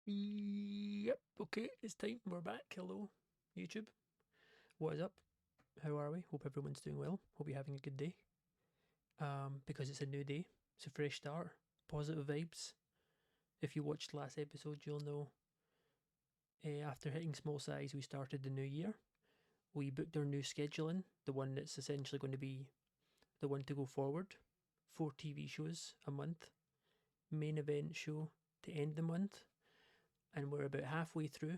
Yep, okay, it's time. We're back. Hello, YouTube. What is up? How are we? Hope everyone's doing well. Hope you're having a good day. Because it's a new day, it's a fresh start, positive vibes. If you watched last episode, you'll know after hitting small size, we started the new year. We booked our new scheduling, the one that's essentially going to be the one to go forward. 4 TV shows a month, main event show to end the month, and we're about halfway through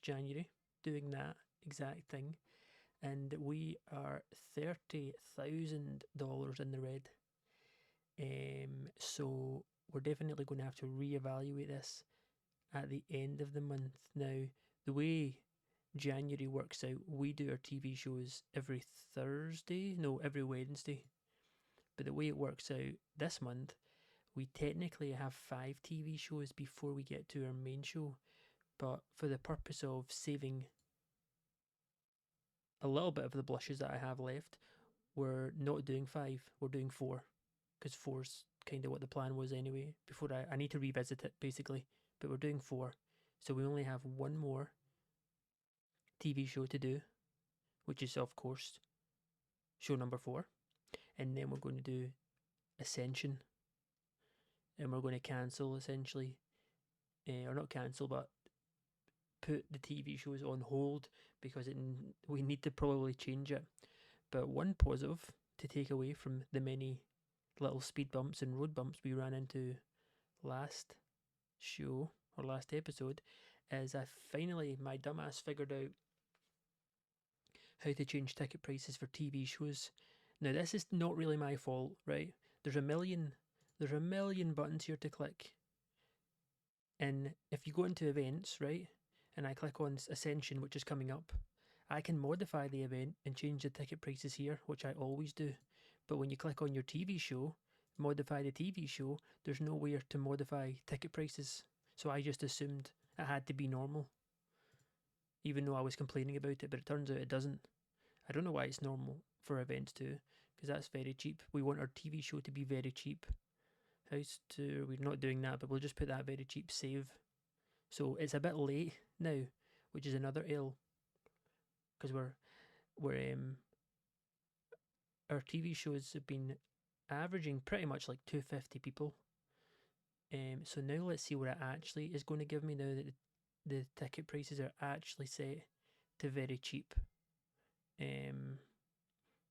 January doing that exact thing, and we are $30,000 in the red. So we're definitely going to have to reevaluate this at the end of the month. Now, the way January works out, we do our TV shows every Thursday, no, every Wednesday. But the way it works out this month, we technically have 5 TV shows before we get to our main show. But for the purpose of saving a little bit of the blushes that I have left, we're not doing 5, we're doing 4. Because 4's kind of what the plan was anyway. Before I need to revisit it basically, but we're doing 4. So we only have one more TV show to do, which is, of course, show number 4. And then we're going to do Ascension. And we're going to cancel essentially, or not cancel, but put the TV shows on hold because we need to probably change it. But one positive to take away from the many little speed bumps and road bumps we ran into last show or last episode is I finally, my dumbass, figured out how to change ticket prices for TV shows. Now this is not really my fault, right? There's a million buttons here to click. And if you go into events, right, and I click on Ascension, which is coming up, I can modify the event and change the ticket prices here, which I always do. But when you click on your TV show, modify the TV show, there's nowhere to modify ticket prices. So I just assumed it had to be normal, even though I was complaining about it, but it turns out it doesn't. I don't know why it's normal for events too, because that's very cheap. We want our TV show to be very cheap. We're not doing that, but we'll just put that very cheap save. So it's a bit late now, which is another L, because we're our TV shows have been averaging pretty much like 250 people. So now let's see what it actually is going to give me now that the ticket prices are actually set to very cheap. Yeah,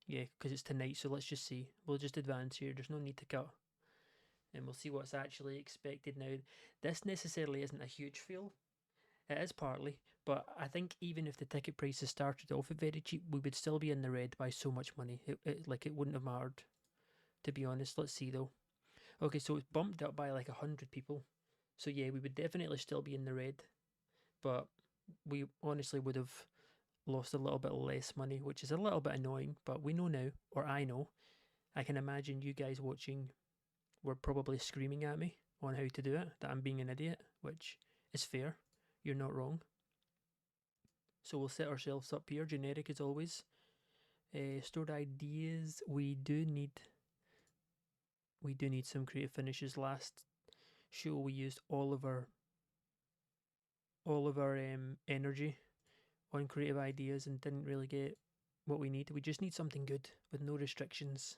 because it's tonight, so let's just see. We'll just advance here. There's no need to cut. And we'll see what's actually expected now. This necessarily isn't a huge fail. It is partly, but I think even if the ticket prices started off at very cheap, we would still be in the red by so much money. It wouldn't have mattered, to be honest. Let's see though. Okay, so it's bumped up by like 100 people. So yeah, we would definitely still be in the red, but we honestly would have lost a little bit less money, which is a little bit annoying, but we know now, or I know. I can imagine you guys watching were probably screaming at me on how to do it, that I'm being an idiot, which is fair. You're not wrong. So we'll set ourselves up here, generic as always. Stored ideas. We do need some creative finishes. Last show we used all of our energy on creative ideas and didn't really get what we need. We just need something good with no restrictions.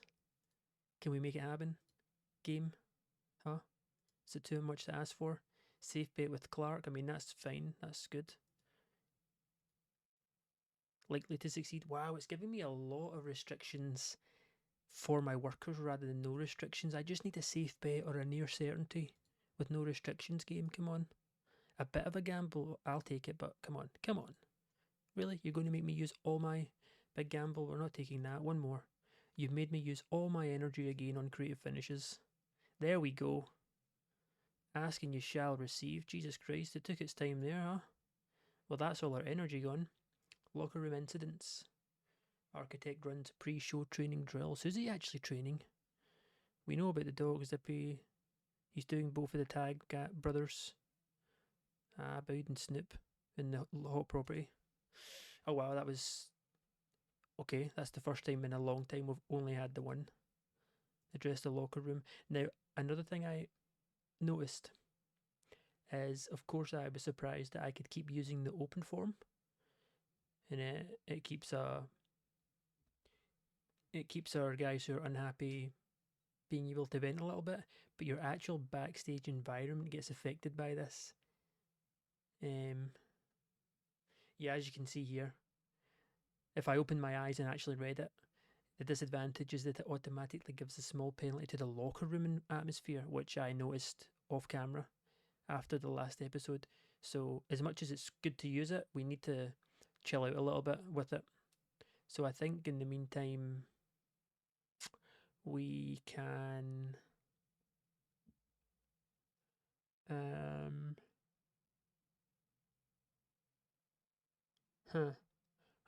Can we make it happen? Game? Huh? Is it too much to ask for? Safe bet with Clark. I mean, that's fine. That's good. Likely to succeed. Wow, it's giving me a lot of restrictions for my workers rather than no restrictions. I just need a safe bet or a near certainty with no restrictions game. Come on. A bit of a gamble, I'll take it, but come on. Come on. Really? You're going to make me use all my big gamble? We're not taking that. One more. You've made me use all my energy again on creative finishes. There we go. Ask and you shall receive. Jesus Christ, it took its time there, huh? Well, that's all our energy gone. Locker room incidents. Architect runs pre-show training drills. Who's he actually training? We know about the dogs. He's doing both of the Tag brothers. Bowd and Snoop in the hot property. Oh wow, that was okay. That's the first time in a long time we've only had the one. Address the locker room. Now, another thing I noticed is, of course, I was surprised that I could keep using the open form, and it keeps our guys who are unhappy being able to vent a little bit, but your actual backstage environment gets affected by this. Yeah, as you can see here, if I opened my eyes and actually read it, the disadvantage is that it automatically gives a small penalty to the locker room atmosphere, which I noticed off camera after the last episode. So as much as it's good to use it, we need to chill out a little bit with it. So I think in the meantime, we can huh.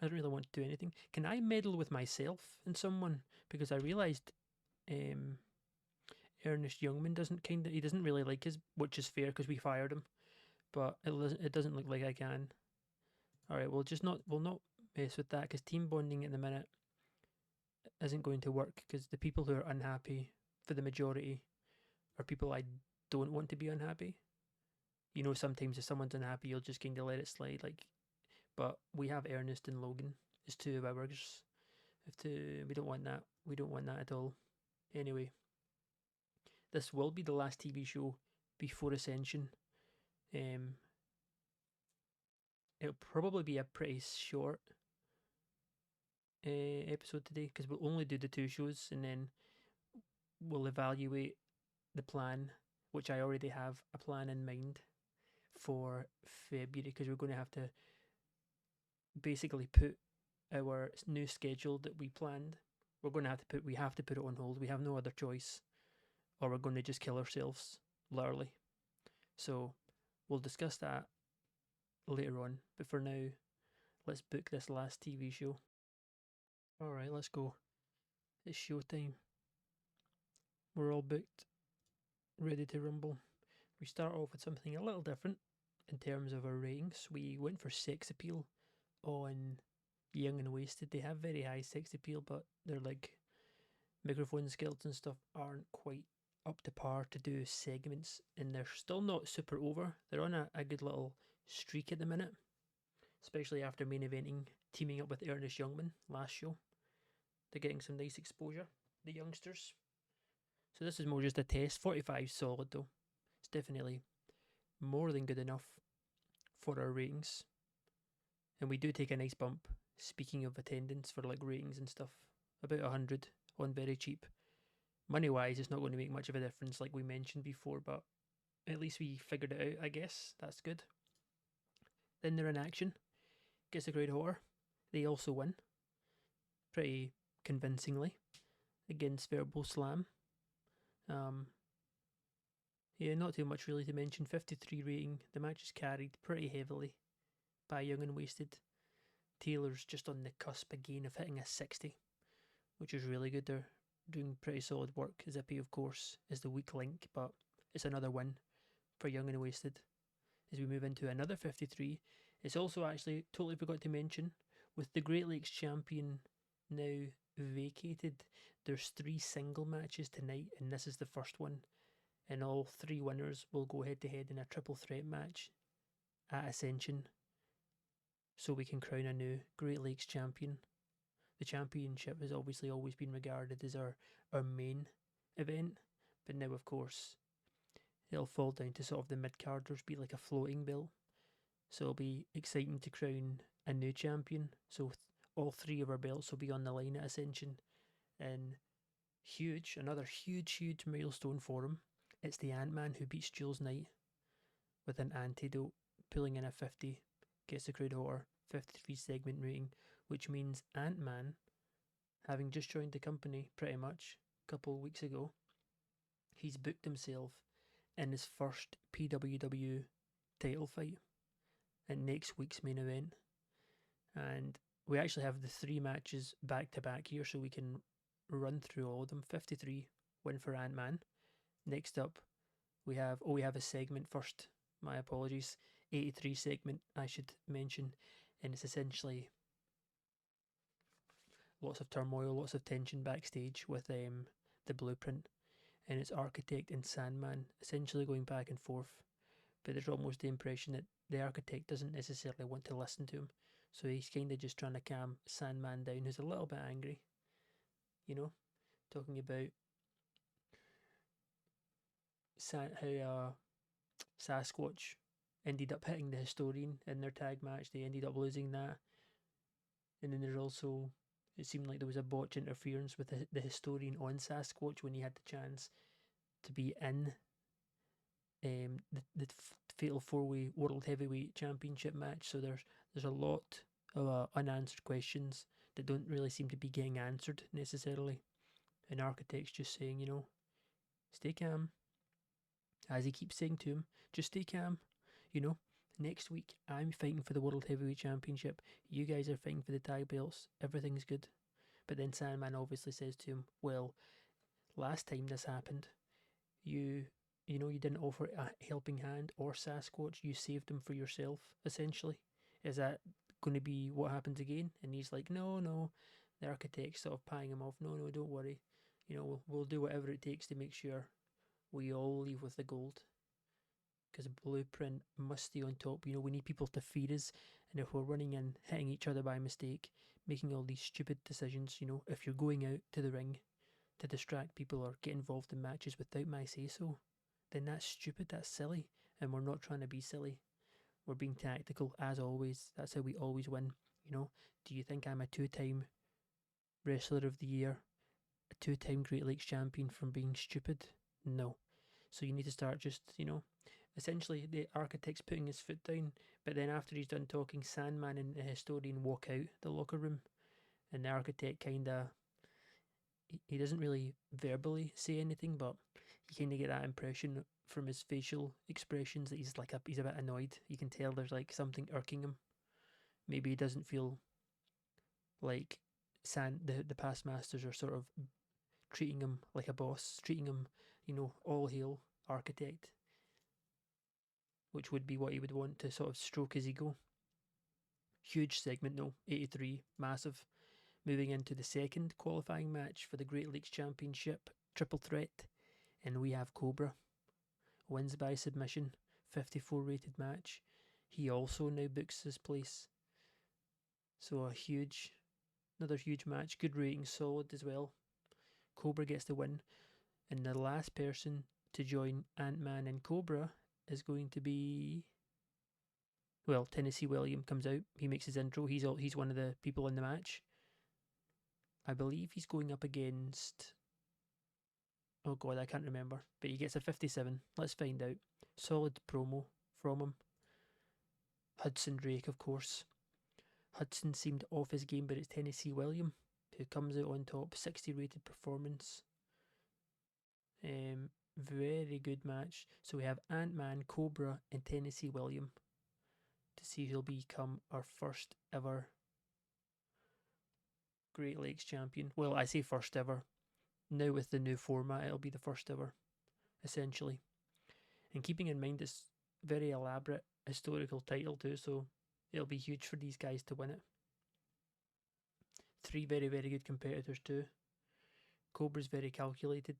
I don't really want to do anything. Can I meddle with myself and someone? Because I realised Ernest Youngman he doesn't really like us, which is fair because we fired him. But it doesn't look like I can. All right, we'll not mess with that because team bonding at the minute isn't going to work because the people who are unhappy for the majority are people I don't want to be unhappy. You know, sometimes if someone's unhappy, you'll just kind of let it slide. But we have Ernest and Logan as two of ours. We don't want that. We don't want that at all. Anyway, this will be the last TV show before Ascension. It'll probably be a pretty short episode today because we'll only do the two shows and then we'll evaluate the plan, which I already have a plan in mind for February because we're going to have to basically put our new schedule that we planned. We have to put it on hold. We have no other choice, or we're going to just kill ourselves, literally. So we'll discuss that later on. But for now, let's book this last TV show. All right, let's go. It's showtime. We're all booked, ready to rumble. We start off with something a little different in terms of our ratings. We went for sex appeal on Young and Wasted. They have very high sex appeal, but their microphone skills and stuff aren't quite up to par to do segments, and they're still not super over. They're on a good little streak at the minute, especially after main eventing, teaming up with Ernest Youngman last show. They're getting some nice exposure, the youngsters. So this is more just a test. 45 solid though. It's definitely more than good enough for our ratings. And we do take a nice bump, speaking of attendance for ratings and stuff. About 100 on very cheap. Money wise, it's not going to make much of a difference like we mentioned before, but at least we figured it out, I guess. That's good. Then they're in action. Gets a crowd hotter. They also win. Pretty convincingly. Against Verbal Slam. Yeah, not too much really to mention. 53 rating. The match is carried pretty heavily by Young and Wasted. Taylor's just on the cusp again of hitting a 60, which is really good. They're doing pretty solid work. Zippy, of course, is the weak link, but it's another win for Young and Wasted. As we move into another 53, it's also actually totally forgot to mention, with the Great Lakes champion now vacated, there's 3 single matches tonight, and this is the first one. And all 3 winners will go head to head in a triple threat match at Ascension, so we can crown a new Great Lakes champion. The championship has obviously always been regarded as our main event, but now, of course, it'll fall down to sort of the mid-carders, be like a floating bill. So it'll be exciting to crown a new champion. So all 3 of our belts will be on the line at Ascension. And another huge milestone for him. It's the Ant-Man who beats Jules Knight with an antidote, pulling in a 50, gets the crowd hotter, 53 segment rating, which means Ant-Man, having just joined the company pretty much a couple of weeks ago, he's booked himself in his first PWW title fight in next week's main event. And we actually have the 3 matches back to back here, so we can run through all of them. 53 win for Ant-Man. Next up, we have a segment first. My apologies. 83 segment, I should mention, and it's essentially lots of turmoil, lots of tension backstage with the Blueprint and its Architect and Sandman essentially going back and forth but there's almost the impression that the architect doesn't necessarily want to listen to him. So he's kind of just trying to calm Sandman down, who's a little bit angry, you know, talking about how Sasquatch ended up hitting the Historian in their tag match. They ended up losing that. And then there's also, it seemed like there was a botch interference with the Historian on Sasquatch when he had the chance to be in the Fatal 4-Way World Heavyweight Championship match. So there's a lot of unanswered questions that don't really seem to be getting answered necessarily. And Architect's just saying, stay calm. As he keeps saying to him, just stay calm. Next week I'm fighting for the World Heavyweight Championship. You guys are fighting for the tag belts. Everything's good. But then Sandman obviously says to him, well, last time this happened, you didn't offer a helping hand or Sasquatch. You saved him for yourself, essentially. Is that going to be what happens again? And he's like, no. The architect's sort of paying him off. No, don't worry. We'll do whatever it takes to make sure we all leave with the gold. Because Blueprint must stay on top. We need people to feed us. And if we're running in, hitting each other by mistake, making all these stupid decisions, if you're going out to the ring to distract people or get involved in matches without my say-so, then that's stupid, that's silly. And we're not trying to be silly. We're being tactical, as always. That's how we always win. Do you think I'm a 2-time Wrestler of the Year, a 2-time Great Lakes champion from being stupid? No. So you need to start just, essentially the architect's putting his foot down, but then after he's done talking, Sandman and the Historian walk out the locker room, and the architect he doesn't really verbally say anything, but you kind of get that impression from his facial expressions that he's a bit annoyed. You can tell there's like something irking him. Maybe he doesn't feel like the past masters are sort of treating him like a boss, treating him, all hail architect, which would be what he would want to sort of stroke his ego. Huge segment though, 83, massive. Moving into the second qualifying match for the Great Lakes Championship triple threat, and we have Cobra. Wins by submission, 54 rated match. He also now books his place. So another huge match, good rating, solid as well. Cobra gets the win, and the last person to join Ant-Man and Cobra is going to be, well, Tennessee William comes out. He makes his intro. He's one of the people in the match. I believe he's going up against, oh god, I can't remember, but he gets a 57. Let's find out. Solid promo from him. Hudson Drake, of course. Hudson seemed off his game, but it's Tennessee William who comes out on top. 60 rated performance. Very good match. So we have Ant-Man, Cobra, and Tennessee William to see who'll become our first ever Great Lakes champion. Well, I say first ever. Now with the new format, it'll be the first ever, essentially. And keeping in mind this very elaborate historical title too, so it'll be huge for these guys to win it. 3 very, very good competitors too. Cobra's very calculated.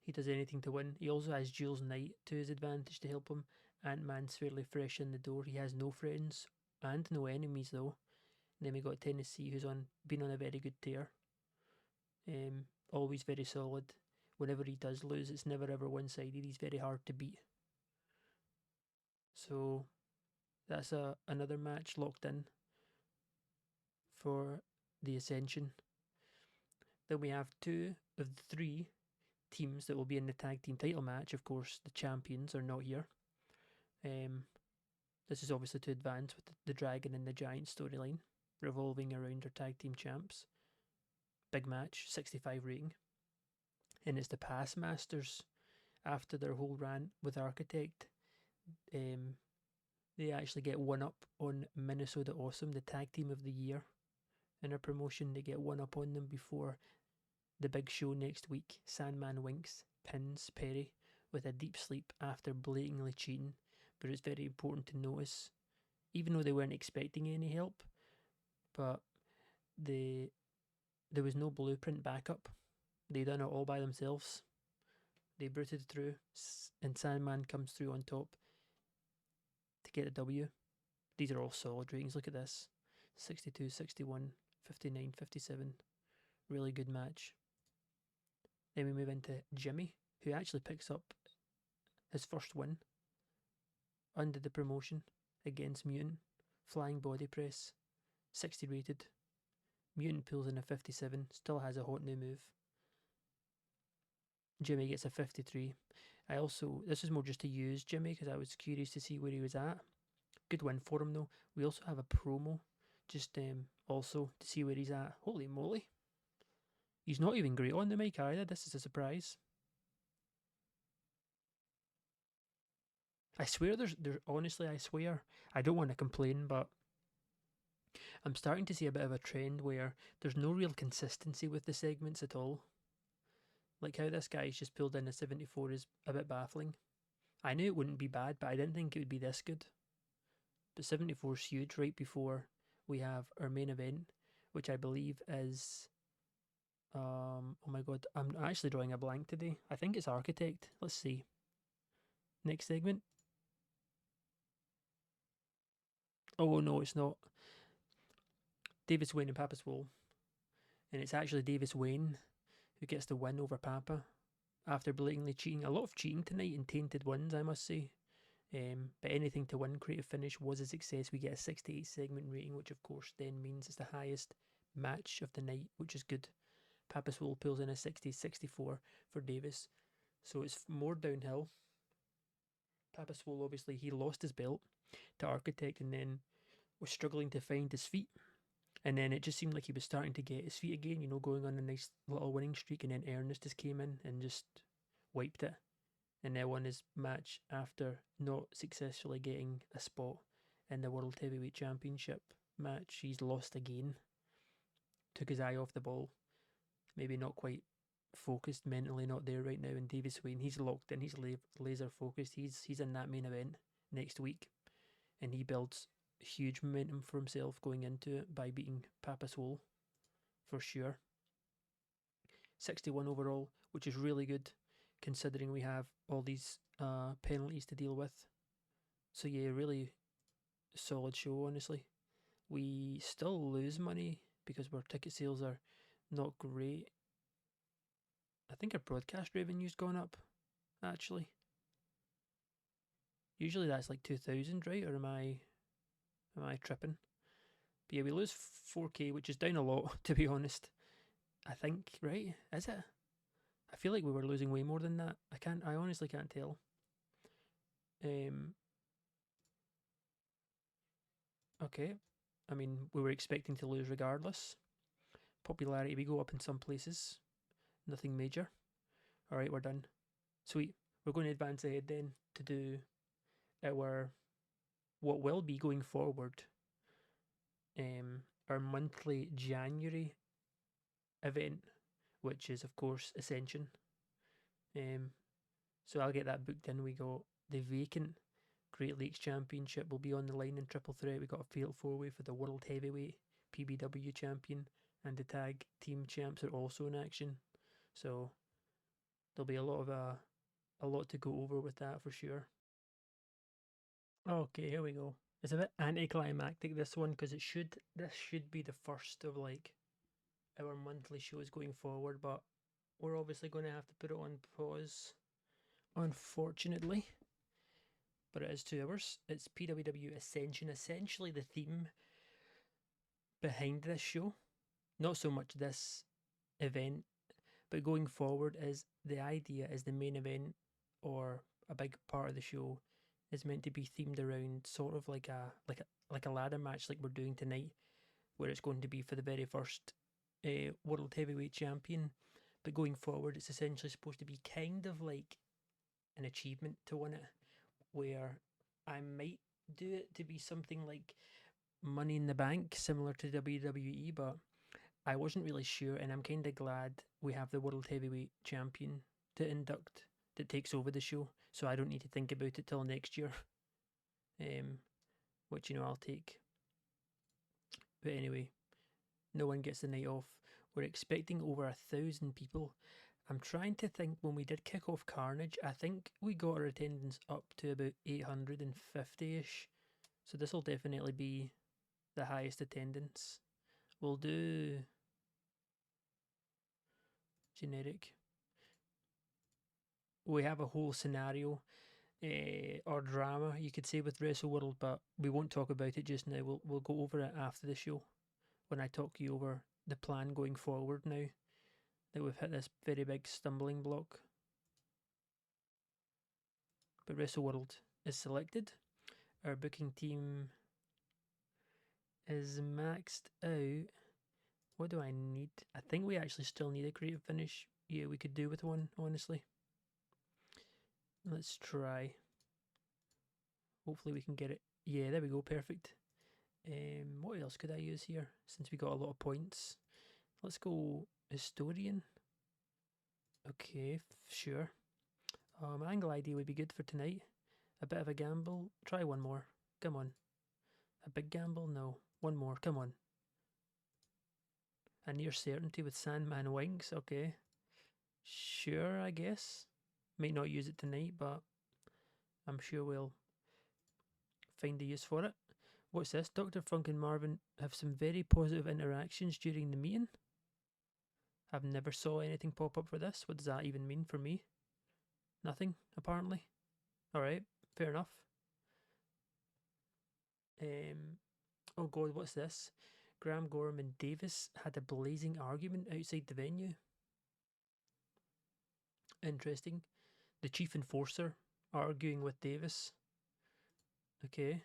He does anything to win. He also has Jules Knight to his advantage to help him. Ant-Man's fairly fresh in the door. He has no friends and no enemies though. And then we got Tennessee, who's been on a very good tear. Always very solid. Whenever he does lose, it's never ever one-sided. He's very hard to beat. So that's another match locked in for the Ascension. Then we have 2 of the 3 teams that will be in the tag team title match. Of course, the champions are not here. This is obviously to advance with the Dragon and the Giant storyline, revolving around our tag team champs. Big match, 65 rating. And it's the past masters, after their whole rant with Architect. They actually get one up on Minnesota Awesome, the tag team of the year in a promotion. They get one up on them before the big show next week. Sandman Winks pins Perry with a deep sleep after blatantly cheating. But it's very important to notice, even though they weren't expecting any help, but there was no Blueprint backup. They done it all by themselves. They bruited through, and Sandman comes through on top. get a W. These are all solid ratings. Look at this. 62, 61, 59, 57. Really good match. Then we move into Jimmy, who actually picks up his first win under the promotion against Mutant. Flying body press, 60 rated. Mutant pulls in a 57, still has a hot new move. Jimmy gets a 53. This was more just to use Jimmy because I was curious to see where he was at. Good win for him though. We also have a promo, just also to see where he's at. Holy moly. He's not even great on the mic either. This is a surprise. I swear there's honestly, I swear, I don't want to complain, but I'm starting to see a bit of a trend where there's no real consistency with the segments at all. Like how this guy's just pulled in a 74 is a bit baffling. I knew it wouldn't be bad, but I didn't think it would be this good. But 74 is huge right before we have our main event, which I believe is... oh my god, I'm actually drawing a blank today. I think it's Architect. Let's see. Next segment. Oh no, it's not. Davis Wayne and Papa's Wall. And it's actually Davis Wayne who gets the win over Papa after blatantly cheating. A lot of cheating tonight and tainted wins, I must say. But anything to win, creative finish was a success. We get a 68 segment rating, which of course then means it's the highest match of the night, which is good. Papa Swole pulls in a 60-64 for Davis. So it's more downhill. Papa Swole, obviously, he lost his belt to Architect and then was struggling to find his feet. And then it just seemed like he was starting to get his feet again, you know, going on a nice little winning streak. And then Ernest just came in and just wiped it. And now won his match after not successfully getting a spot in the World Heavyweight Championship match. He's lost again. Took his eye off the ball. Maybe not quite focused, mentally not there right now. And Davis Wayne, he's locked in. He's laser focused. He's in that main event next week. And he builds huge momentum for himself going into it by beating Papa Swole for sure. 61 overall, which is really good considering we have all these penalties to deal with. So yeah, really solid show, honestly. We still lose money because our ticket sales are not great. I think our broadcast revenue's gone up, actually. Usually that's like 2,000, right? Or am I tripping? But yeah, we lose 4k, which is down a lot, to be honest. I think, right? Is it? I feel like we were losing way more than that. I honestly can't tell. Okay. I mean, we were expecting to lose regardless. Popularity, we go up in some places. Nothing major. Alright, we're done. Sweet. We're going to advance ahead then to do our, what will be going forward, our monthly January event, which is of course Ascension. So I'll get that booked in. We got the vacant Great Lakes Championship will be on the line in triple threat. We got a fatal 4-way for the World Heavyweight PBW Champion, and the tag team champs are also in action. So there'll be a lot to go over with that for sure. Okay, here we go. It's a bit anticlimactic, this one, because this should be the first of like our monthly shows going forward, but we're obviously going to have to put it on pause, unfortunately. But it is 2 hours. It's PWW Ascension, essentially the theme behind this show. Not so much this event, but going forward is the idea is the main event, or a big part of the show, is meant to be themed around sort of like a ladder match like we're doing tonight, where it's going to be for the very first World Heavyweight Champion. But going forward, it's essentially supposed to be kind of like an achievement to win it, where I might do it to be something like Money in the Bank, similar to WWE, but I wasn't really sure, and I'm kind of glad we have the World Heavyweight Champion to induct that takes over the show, so I don't need to think about it till next year, which, you know, I'll take. But anyway, no one gets the night off. We're expecting over 1,000 people. I'm trying to think, when we did kick off Carnage, I think we got our attendance up to about 850-ish. So this will definitely be the highest attendance. We'll do generic. We have a whole scenario or drama, you could say, with Wrestle World, but we won't talk about it just now. We'll go over it after the show when I talk you over the plan going forward now that we've hit this very big stumbling block. But Wrestle World is selected. Our booking team is maxed out. What do I need? I think we actually still need a creative finish. Yeah, we could do with one, honestly. Let's try. Hopefully we can get it. Yeah, there we go, perfect. What else could I use here? Since we got a lot of points. Let's go historian. Okay, sure. Angle ID would be good for tonight. A bit of a gamble. Try one more. Come on. A big gamble? No. One more. Come on. A near certainty with Sandman Wings. Okay. Sure, I guess. Might not use it tonight, but I'm sure we'll find a use for it. What's this? Dr. Funk and Marvin have some very positive interactions during the meeting. I've never saw anything pop up for this. What does that even mean for me? Nothing, apparently. Alright, fair enough. Oh god, what's this? Graham, Gorham and Davis had a blazing argument outside the venue. Interesting. The chief enforcer arguing with Davis. Okay.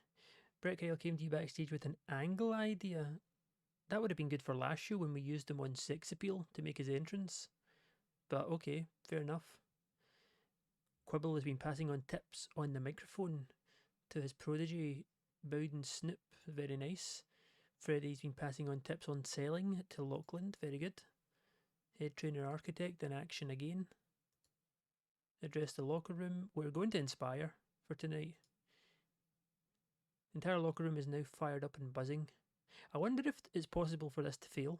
Brett Kyle came to you backstage with an angle idea. That would have been good for last show when we used him on Sex Appeal to make his entrance. But okay, fair enough. Quibble has been passing on tips on the microphone to his protege, Bowden Snoop. Very nice. Freddie's been passing on tips on selling to Lachlan. Very good. Head trainer architect in action again. Address the locker room. We're going to inspire for tonight. Entire locker room is now fired up and buzzing. I wonder if it's possible for this to fail.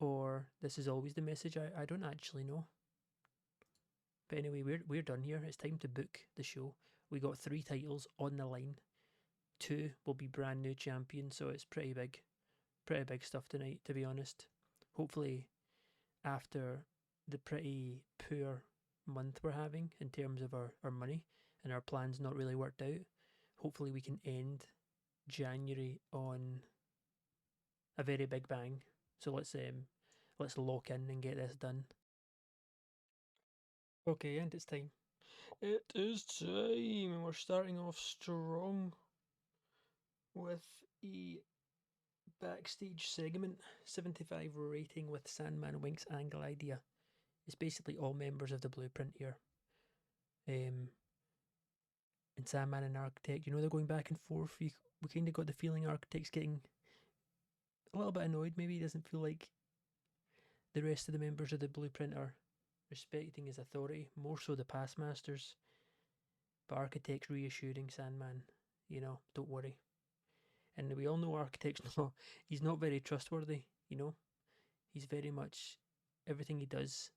Or this is always the message. I don't actually know. But anyway, we're done here. It's time to book the show. We got 3 titles on the line. 2 will be brand new champions, so it's pretty big. Pretty big stuff tonight, to be honest. Hopefully, after the pretty poor month we're having in terms of our money and our plans not really worked out, hopefully we can end January on a very big bang. So let's lock in and get this done. Okay, and it's time. It is time, and we're starting off strong with a backstage segment. 75 rating with Sandman Wink's angle idea. It's basically all members of the Blueprint here. And Sandman and Architect, they're going back and forth. We kind of got the feeling Architect's getting a little bit annoyed. Maybe he doesn't feel like the rest of the members of the Blueprint are respecting his authority, more so the past masters. But Architect's reassuring Sandman, don't worry. And we all know Architect's he's not very trustworthy, He's very much, everything he does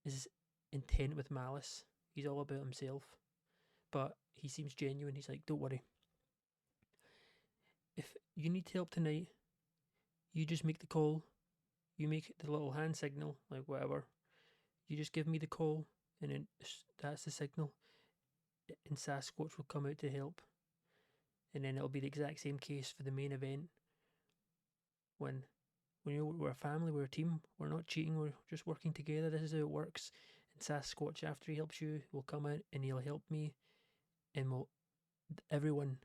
is intent with malice. He's all about himself. But he seems genuine. He's like, don't worry. If you need help tonight, you just make the call. You make the little hand signal, like whatever. You just give me the call, and then that's the signal. And Sasquatch will come out to help. And then it'll be the exact same case for the main event. When we're a family, we're a team. We're not cheating. We're just working together. This is how it works. And Sasquatch, after he helps you, will come out and he'll help me. And everyone,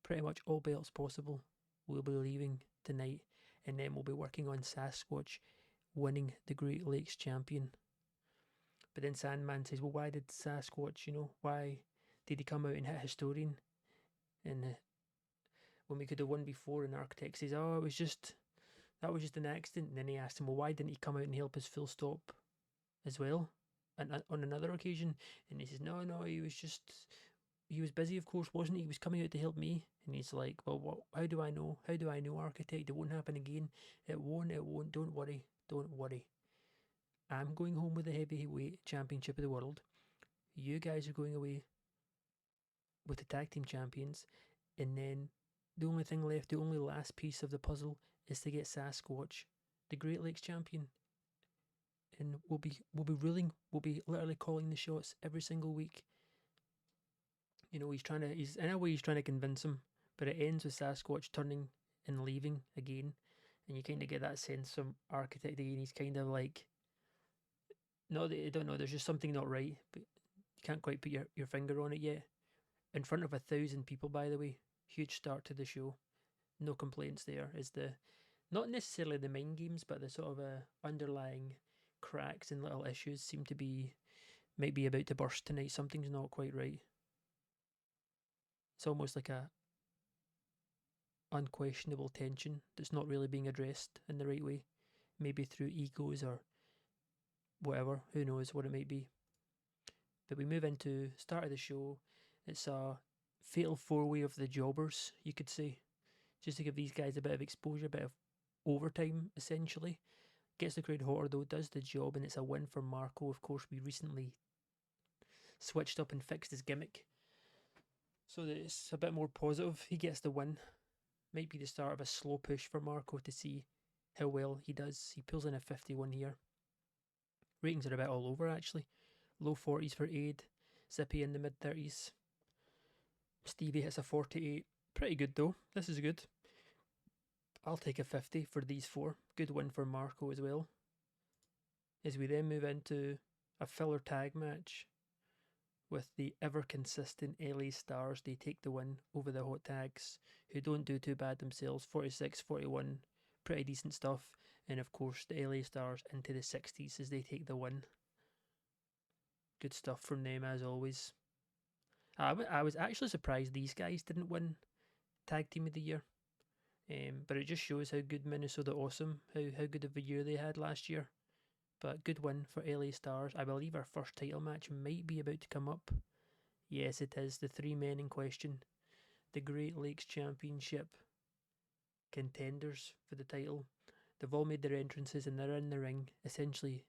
pretty much all belts possible, will be leaving tonight. And then we'll be working on Sasquatch winning the Great Lakes champion. But then Sandman says, well, why did Sasquatch, why did he come out and hit Historian? And when we could have won before, and Architect says, oh, that was just an accident. And then he asked him, well, why didn't he come out and help his full stop as well? And on another occasion, and he says, no, he was busy, of course, wasn't he? He was coming out to help me. And he's like, well, how do I know? How do I know, Architect? It won't happen again. It won't. Don't worry. I'm going home with the heavyweight championship of the world. You guys are going away with the tag team champions, and then the only thing left, the only last piece of the puzzle, is to get Sasquatch, the Great Lakes champion, and we'll be literally calling the shots every single week. You know, he's in a way he's trying to convince him, but it ends with Sasquatch turning and leaving again, and you kind of get that sense from Architect again. He's kind of like, no, I don't know. There's just something not right, but you can't quite put your finger on it yet. In front of 1,000 people, by the way, huge start to the show. No complaints there. Is the not necessarily the mind games, but the sort of underlying cracks and little issues seem to be might be about to burst tonight. Something's not quite right. It's almost like a unquestionable tension that's not really being addressed in the right way. Maybe through egos or whatever. Who knows what it might be. But we move into start of the show. It's a fatal four-way of the jobbers, you could say, just to give these guys a bit of exposure, a bit of overtime, essentially. Gets the crowd hotter though, does the job, and it's a win for Marco. Of course, we recently switched up and fixed his gimmick, so that it's a bit more positive. He gets the win. Might be the start of a slow push for Marco to see how well he does. He pulls in a 51 here. Ratings are a bit all over, actually. Low 40s for Aid. Zippy in the mid 30s. Stevie hits a 48. Pretty good though. This is good. I'll take a 50 for these four. Good win for Marco as well. As we then move into a filler tag match with the ever consistent LA Stars. They take the win over the Hot Tags, who don't do too bad themselves. 46-41, pretty decent stuff. And of course, the LA Stars into the 60s as they take the win. Good stuff from them as always. I was actually surprised these guys didn't win Tag Team of the Year. But it just shows how good Minnesota Awesome, how good of a year they had last year. But good win for LA Stars. I believe our first title match might be about to come up. Yes, it is. The three men in question. The Great Lakes Championship contenders for the title. They've all made their entrances and they're in the ring, essentially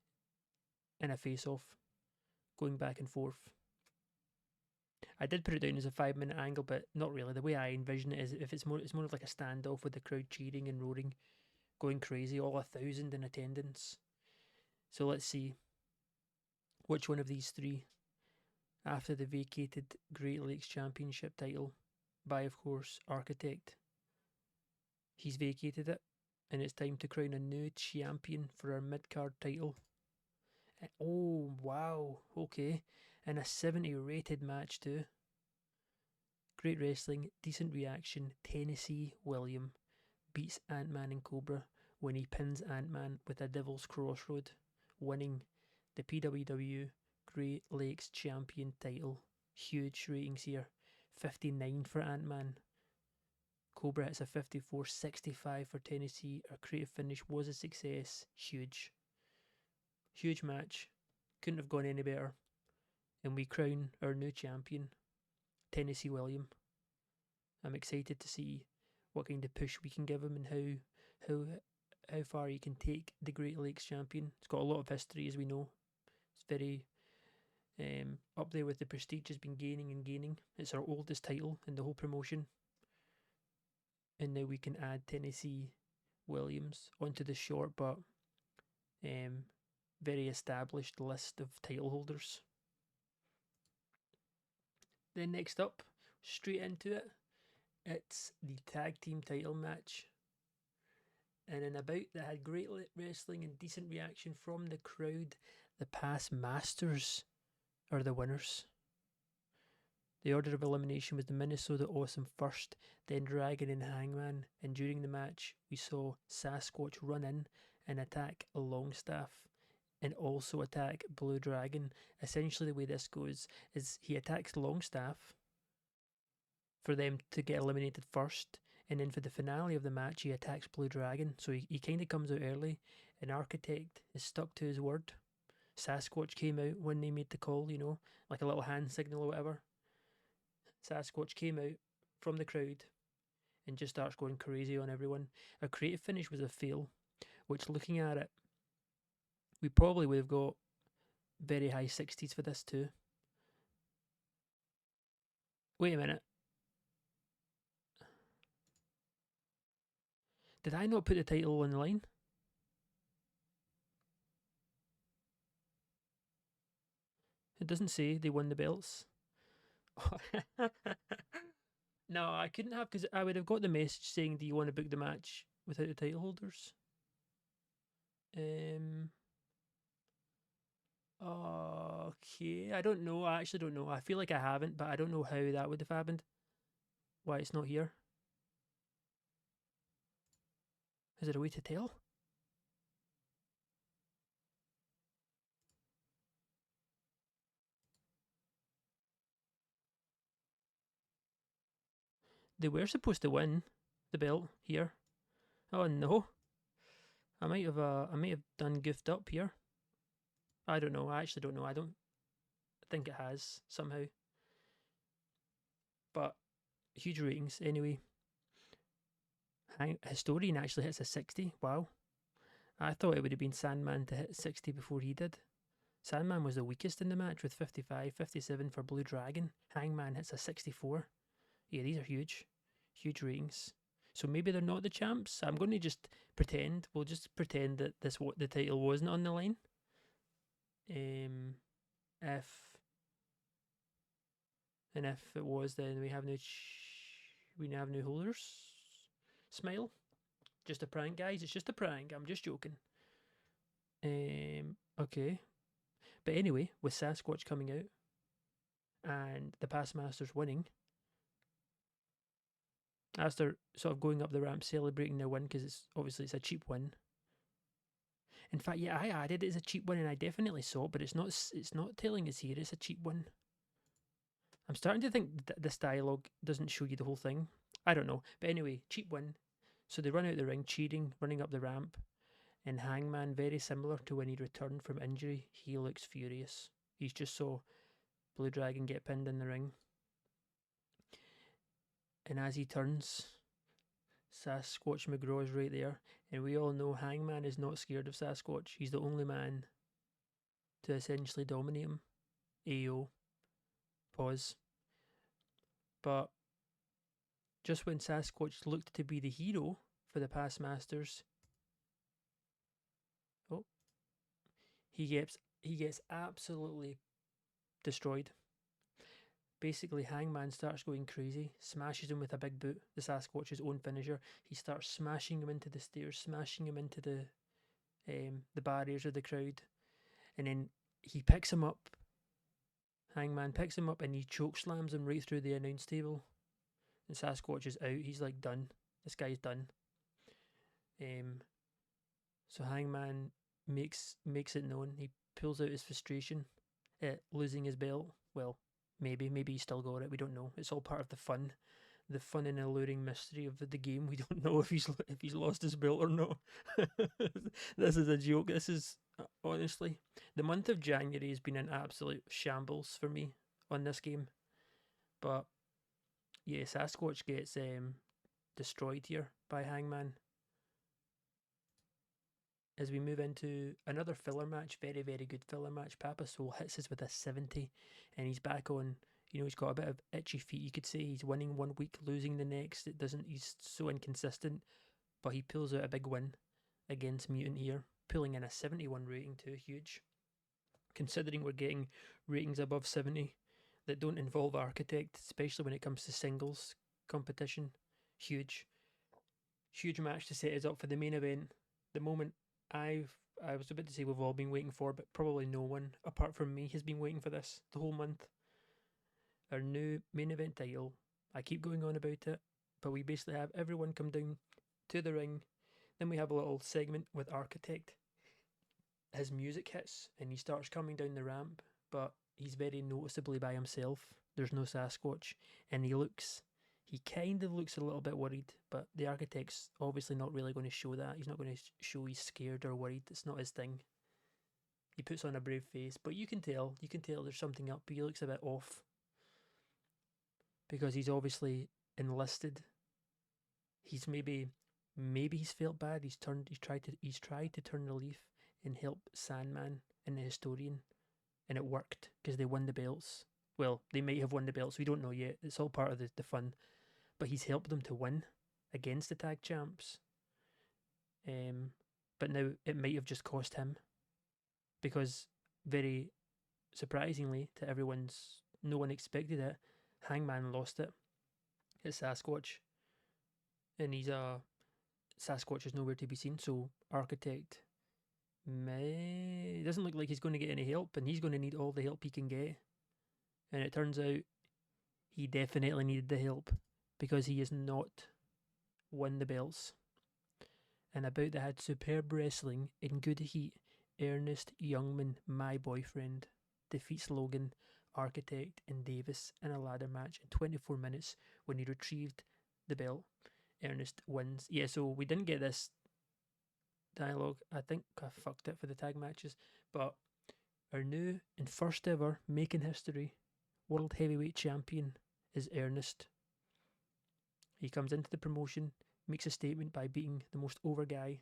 in a face-off, going back and forth. I did put it down as a 5-minute angle, but not really. The way I envision it is if it's more of like a standoff with the crowd cheering and roaring, going crazy, all 1,000 in attendance. So let's see which one of these three, after the vacated Great Lakes Championship title by, of course, Architect, he's vacated it, and it's time to crown a new champion for our mid-card title. Oh, wow, okay, and a 70 rated match too. Great wrestling, decent reaction. Tennessee William beats Ant-Man and Cobra when he pins Ant-Man with a Devil's Crossroad, winning the PWW Great Lakes Champion title. Huge ratings here. 59 for Ant-Man. Cobra hits a 54-65 for Tennessee. Our creative finish was a success. Huge match. Couldn't have gone any better. And we crown our new champion, Tennessee William. I'm excited to see what kind of push we can give him and how far he can take the Great Lakes champion. It's got a lot of history, as we know. It's very up there with the prestige has been gaining and gaining. It's our oldest title in the whole promotion. And now we can add Tennessee Williams onto the short but very established list of title holders. Then next up, straight into it, it's the tag team title match. And in a bout that had great wrestling and decent reaction from the crowd, the past masters are the winners. The order of elimination was the Minnesota Awesome first, then Dragon and Hangman, and during the match we saw Sasquatch run in and attack Longstaff and also attack Blue Dragon. Essentially the way this goes is he attacks Longstaff for them to get eliminated first, and then for the finale of the match he attacks Blue Dragon, so he kind of comes out early, and Architect is stuck to his word. Sasquatch came out when they made the call, you know, like a little hand signal or whatever. Sasquatch came out from the crowd and just starts going crazy on everyone. Our creative finish was a fail, which looking at it, we probably would have got very high 60s for this too. Wait a minute. Did I not put the title on the line? It doesn't say they won the belts. No, I couldn't have because I would have got the message saying, "Do you want to book the match without the title holders?" Um. Okay, I don't know. I actually don't know. I feel like I haven't, but I don't know how that would have happened. Why it's not here? Is there a way to tell? They were supposed to win the belt here. Oh no, I might have done goofed up here. I don't know. I actually don't know. I don't think it has somehow. But huge ratings anyway. Historian actually hits a 60. Wow. I thought it would have been Sandman to hit 60 before he did. Sandman was the weakest in the match with 55, 57 for Blue Dragon. Hangman hits a 64. Yeah, these are huge. Huge ratings. So maybe they're not the champs. I'm going to just pretend. We'll just pretend that the title wasn't on the line. If and if it was, then we have no holders. Smile. Just a prank, guys. It's just a prank. I'm just joking. Okay. But anyway, with Sasquatch coming out and the past masters winning, as they're sort of going up the ramp celebrating their win, because it's a cheap win. In fact, yeah, I added it as a cheap win, and I definitely saw it, but it's not telling us here it's a cheap win. I'm starting to think that this dialogue doesn't show you the whole thing. I don't know, but anyway, cheap win. So they run out the ring, cheering, running up the ramp, and Hangman, very similar to when he returned from injury, he looks furious. He's just saw Blue Dragon get pinned in the ring, and as he turns, Sasquatch McGraw is right there, and we all know Hangman is not scared of Sasquatch. He's the only man to essentially dominate him. AO. Pause. But just when Sasquatch looked to be the hero for the past masters, oh, he gets absolutely destroyed. Basically, Hangman starts going crazy, smashes him with a big boot, the Sasquatch's own finisher. He starts smashing him into the stairs, smashing him into the barriers of the crowd, and then he picks him up. Hangman picks him up and he choke slams him right through the announce table. And Sasquatch is out. He's like done. This guy's done. So Hangman makes it known. He pulls out his frustration at losing his belt. Well, maybe he's still got it. We don't know. It's all part of the fun and alluring mystery of the game. We don't know if he's lost his belt or not. This is a joke. This is honestly, the month of January has been an absolute shambles for me on this game. But yeah, Sasquatch gets destroyed here by Hangman. As we move into another filler match, very, very good filler match. Papa Soul hits us with a 70, and he's back on. He's got a bit of itchy feet. You could say he's winning one week, losing the next. It doesn't. He's so inconsistent, but he pulls out a big win against Mutant here, pulling in a 71 rating too. Huge, considering we're getting ratings above 70 that don't involve Architect, especially when it comes to singles competition. Huge match to set us up for the main event. The moment I was about to say we've all been waiting for, but probably no one apart from me has been waiting for this the whole month. Our new main event title. I keep going on about it, but we basically have everyone come down to the ring. Then we have a little segment with Architect. His music hits and he starts coming down the ramp, but he's very noticeably by himself. There's no Sasquatch, and he kind of looks a little bit worried, but the Architect's obviously not really going to show that. He's not going to show he's scared or worried. It's not his thing. He puts on a brave face, but you can tell there's something up. He looks a bit off because he's obviously enlisted. He's maybe he's felt bad. He's tried to turn the leaf and help Sandman and the Historian, and it worked because they won the belts. Well, they might have won the belts. We don't know yet. It's all part of the fun. But he's helped them to win against the tag champs. But now it might have just cost him because very surprisingly to everyone's, no one expected it. Hangman lost it at Sasquatch, and Sasquatch is nowhere to be seen. So Architect doesn't look like he's going to get any help, and he's going to need all the help he can get. And it turns out he definitely needed the help because he has not won the belts. And about that had superb wrestling in good heat. Ernest Youngman, my boyfriend, defeats Logan, Architect, and Davis in a ladder match in 24 minutes when he retrieved the belt. Ernest wins. Yeah, so we didn't get this dialogue. I think I fucked it for the tag matches. But our new and first ever making history World Heavyweight Champion is Ernest. He comes into the promotion, makes a statement by beating the most over guy,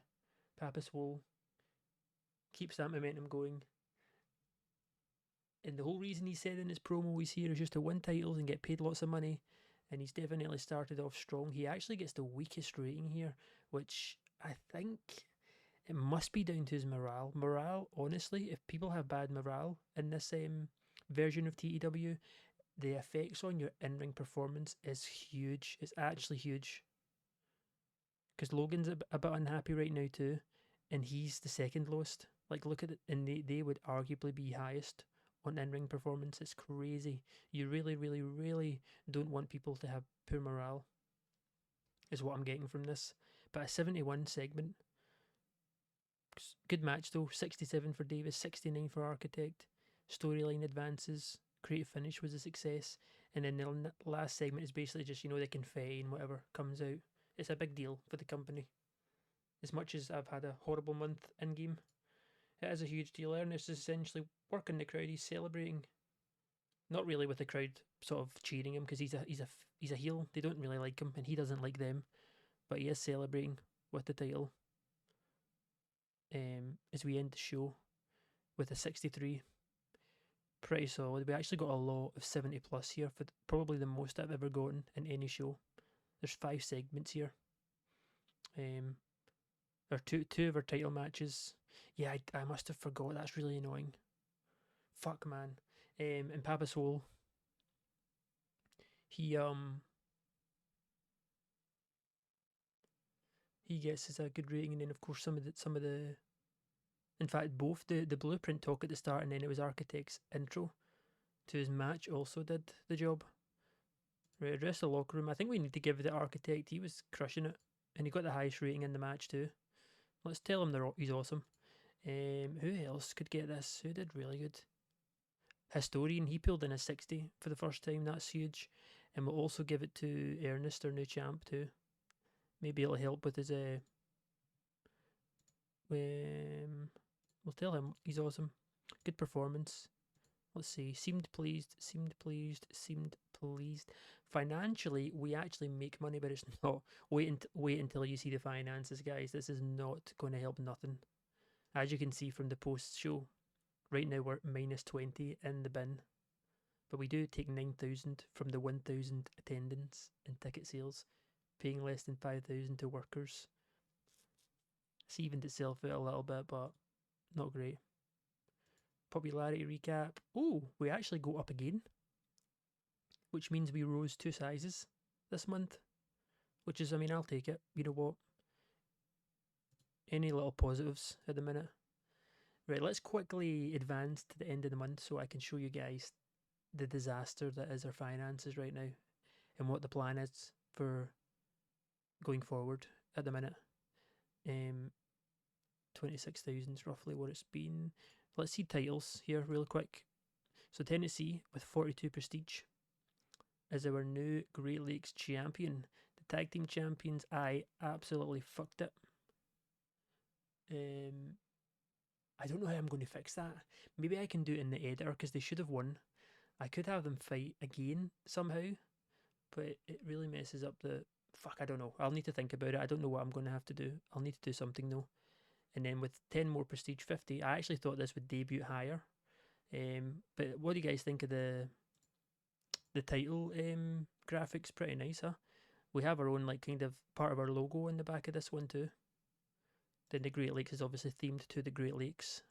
Papa Swole, keeps that momentum going. And the whole reason he said in his promo he's here is just to win titles and get paid lots of money. And he's definitely started off strong. He actually gets the weakest rating here, which I think it must be down to his morale. Morale, honestly, if people have bad morale in this version of TEW, the effects on your in-ring performance is huge. It's actually huge. Because Logan's a bit unhappy right now too, and he's the second lowest. Like, look at it, and they would arguably be highest on in-ring performance. It's crazy. You really, really, really don't want people to have poor morale, is what I'm getting from this. But a 71 segment. Good match though. 67 for Davis, 69 for Architect. Storyline advances. Creative finish was a success. And then the last segment is basically just, the confetti and whatever comes out. It's a big deal for the company. As much as I've had a horrible month in game, it is a huge deal. Ernest is essentially working the crowd. He's celebrating, not really with the crowd sort of cheering him because he's a heel. They don't really like him, and he doesn't like them. But he is celebrating with the title. As we end the show with a 63. Pretty solid. We actually got a lot of 70 plus here for probably the most I've ever gotten in any show. There's 5 segments here. Or two of our title matches. Yeah, I must have forgot. That's really annoying. Fuck, man. And Papa Swole, he gets us a good rating, and then of course some of the in fact both the blueprint talk at the start, and then it was Architect's intro to his match also did the job. Right, address the locker room. I think we need to give the Architect, he was crushing it, and he got the highest rating in the match too. Let's tell him he's awesome. Who else could get this? Who did really good? Historian, he pulled in a 60 for the first time. That's huge. And we'll also give it to Ernest, our new champ too. Maybe it'll help with his we'll tell him he's awesome. Good performance. Let's see. Seemed pleased. Financially, we actually make money, but it's not. Wait until you see the finances, guys. This is not going to help nothing. As you can see from the post show, right now we're minus 20 in the bin. But we do take 9,000 from the 1,000 attendance and ticket sales, paying less than 5,000 to workers. It's evened itself out a little bit, but not great. Popularity recap. Oh, we actually go up again, which means we rose 2 sizes this month, which is, I'll take it. You know what? Any little positives at the minute. Right, let's quickly advance to the end of the month so I can show you guys the disaster that is our finances right now and what the plan is for going forward at the minute. 26,000 is roughly what it's been. Let's see titles here real quick. So Tennessee with 42 prestige is our new Great Lakes champion. The tag team champions, I absolutely fucked it. I don't know how I'm going to fix that. Maybe I can do it in the editor because they should have won. I could have them fight again somehow, but it really messes up the... Fuck, I don't know. I'll need to think about it. I don't know what I'm going to have to do. I'll need to do something though. And then with 10 more prestige 50, I actually thought this would debut higher. But what do you guys think of the the title graphics pretty nice, huh? We have our own like kind of part of our logo in the back of this one too. Then the Great Lakes is obviously themed to the Great Lakes.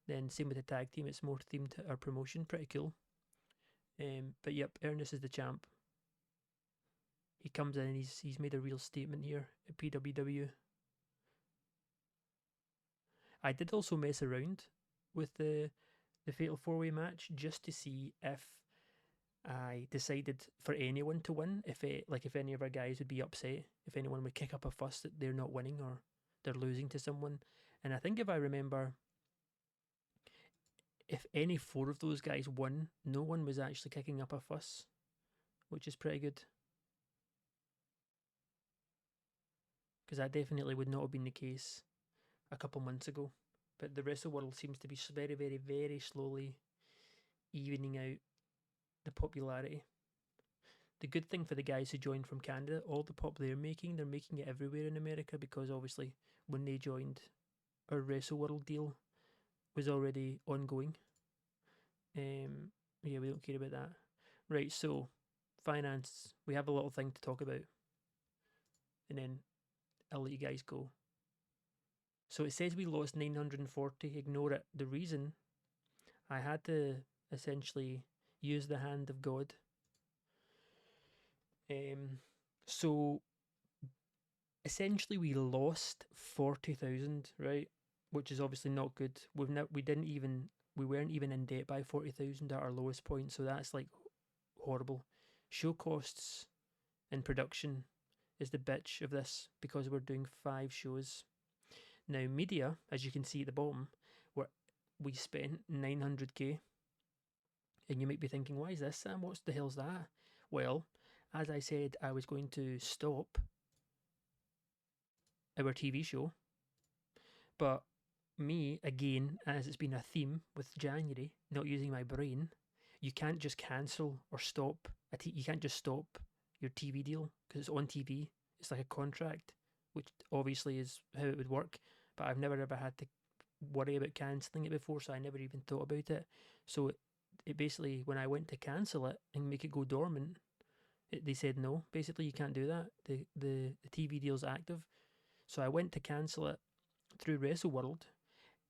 Then same with the tag team, it's more themed to our promotion. Pretty cool. But yep, Ernest is the champ. He comes in and he's made a real statement here at PWW. I did also mess around with the Fatal 4-Way match just to see if I decided for anyone to win, if any of our guys would be upset, if anyone would kick up a fuss that they're not winning or they're losing to someone. And I think if I remember, if any 4 of those guys won, no one was actually kicking up a fuss, which is pretty good. Because that definitely would not have been the case a couple months ago. But the Wrestle World seems to be very, very, very slowly evening out the popularity. The good thing for the guys who joined from Canada, all the pop they're making it everywhere in America, because obviously when they joined, our Wrestle World deal was already ongoing. Yeah, we don't care about that. Right, so finance, we have a little thing to talk about, and then I'll let you guys go. So it says we lost 940. Ignore it. The reason, I had to essentially use the hand of God. So essentially we lost 40,000, right? Which is obviously not good. We weren't even in debt by 40,000 at our lowest point, so that's like horrible. Show costs and production is the bitch of this, because we're doing 5 shows. Now media, as you can see at the bottom, we spent 900k. And you might be thinking, why is this, Sam? What the hell's that? Well, as I said, I was going to stop our TV show, but me, again, as it's been a theme with January, not using my brain, you can't just cancel or stop you can't just stop your TV deal because it's on TV. It's like a contract, which obviously is how it would work, but I've never ever had to worry about cancelling it before, so I never even thought about it. So it basically, when I went to cancel it and make it go dormant, they said no. Basically, you can't do that. The TV deal's active. So I went to cancel it through Wrestle World,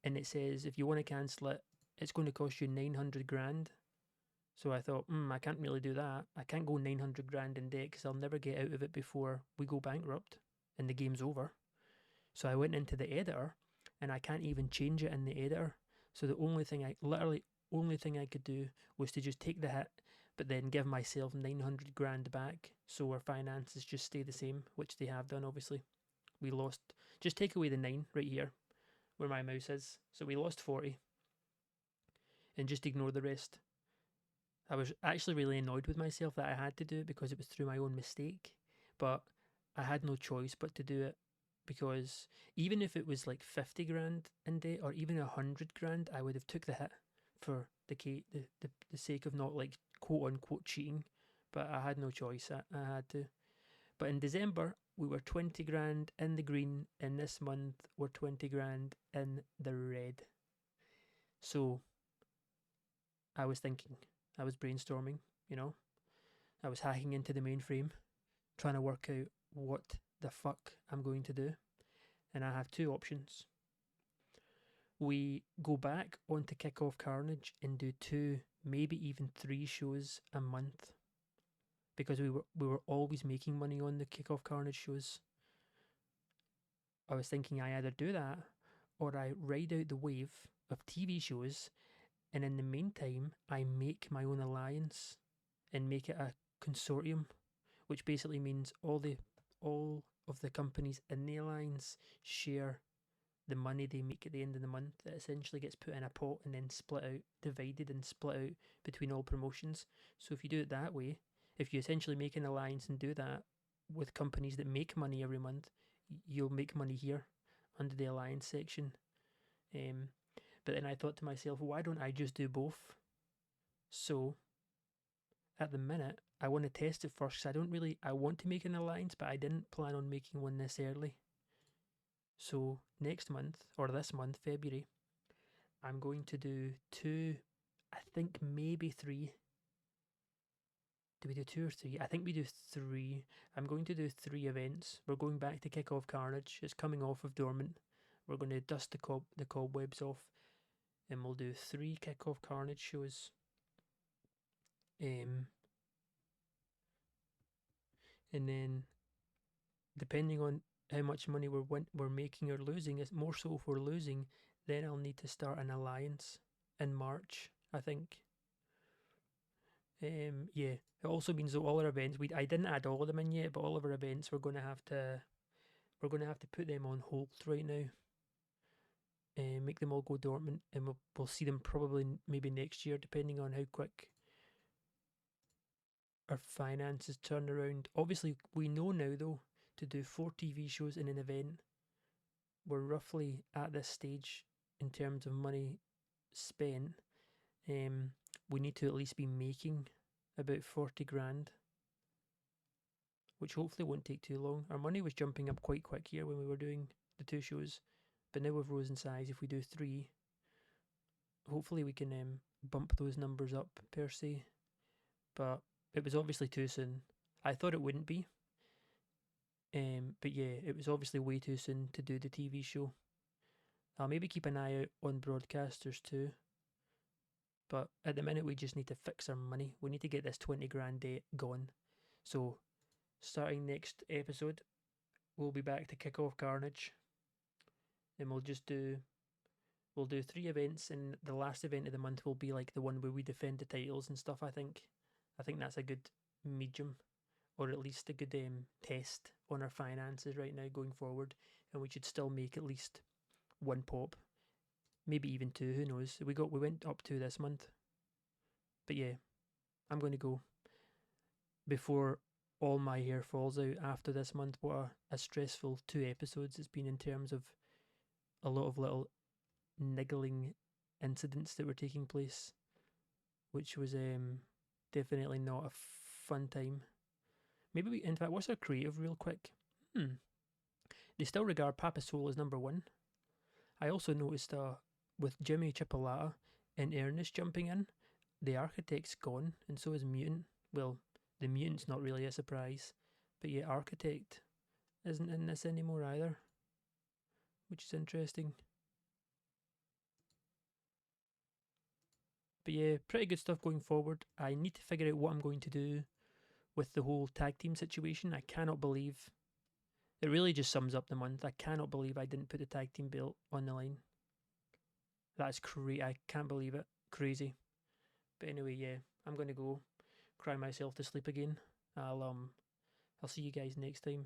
and it says if you want to cancel it, it's going to cost you 900 grand. So I thought, I can't really do that. I can't go 900 grand in debt because I'll never get out of it before we go bankrupt and the game's over. So I went into the editor, and I can't even change it in the editor. So the only thing I could do was to just take the hit, but then give myself 900 grand back, so our finances just stay the same, which they have done, obviously. We lost, just take away the 9 right here, where my mouse is. So we lost 40, and just ignore the rest. I was actually really annoyed with myself that I had to do it because it was through my own mistake, but I had no choice but to do it, because even if it was like 50 grand in debt or even 100 grand, I would have took the hit for the sake of not like quote unquote cheating, but I had no choice. I had to. But in December, we were 20 grand in the green, and this month we're 20 grand in the red. So I was thinking, I was brainstorming, I was hacking into the mainframe, trying to work out what the fuck I'm going to do. And I have 2 options. We go back onto Kickoff Carnage and do 2, maybe even 3 shows a month, because we were always making money on the Kickoff Carnage shows. I was thinking I either do that or I ride out the wave of TV shows, and in the meantime I make my own alliance and make it a consortium, which basically means all of the companies in the alliance share the money they make at the end of the month. That essentially gets put in a pot and then divided and split out between all promotions. So if you do it that way, if you essentially make an alliance and do that with companies that make money every month, you'll make money here under the alliance section. But then I thought to myself, why don't I just do both? So at the minute, I want to test it first, because I want to make an alliance, but I didn't plan on making one this early. So next month, or this month, February, I'm going to do 2, I think maybe 3 Do we do 2 or 3? I think we do 3. I'm going to do 3 events. We're going back to kick off Carnage. It's coming off of Dormant. We're going to dust the cobwebs off, and we'll do 3 kick off Carnage shows. And then, depending on how much money we're making or losing, it's more so if we're losing, then I'll need to start an alliance in March, I think. Yeah. It also means that all our events, I didn't add all of them in yet, but all of our events we're gonna have to put them on hold right now. And make them all go dormant, and we'll see them probably maybe next year, depending on how quick our finances turn around. Obviously, we know now though, to do 4 TV shows in an event, we're roughly at this stage in terms of money spent. We need to at least be making about 40 grand, which hopefully won't take too long. Our money was jumping up quite quick here when we were doing the 2 shows, but now we've risen size. If we do 3, hopefully we can bump those numbers up per se. But it was obviously too soon. I thought it wouldn't be. But yeah, it was obviously way too soon to do the TV show. I'll maybe keep an eye out on broadcasters too. But at the minute, we just need to fix our money. We need to get this 20 grand debt gone. So, starting next episode, we'll be back to kick off Carnage. And we'll do 3 events, and the last event of the month will be like the one where we defend the titles and stuff, I think. I think that's a good medium, or at least a good test on our finances right now going forward. And we should still make at least 1 pop. Maybe even 2, who knows. We went up 2 this month. But yeah, I'm going to go before all my hair falls out after this month. What a stressful 2 episodes it's been in terms of a lot of little niggling incidents that were taking place, which was definitely not a fun time. Maybe in fact, what's our creative real quick? They still regard Papa Soul as number 1. I also noticed with Jimmy Chipolata and Ernest jumping in, the Architect's gone, and so is Mutant. Well, the Mutant's not really a surprise, but yeah, Architect isn't in this anymore either, which is interesting. But yeah, pretty good stuff going forward. I need to figure out what I'm going to do with the whole tag team situation. I cannot believe it really just sums up the month. I cannot believe I didn't put the tag team belt on the line. That's crazy. I can't believe it. Crazy. But anyway, yeah, I'm gonna go cry myself to sleep again. I'll see you guys next time.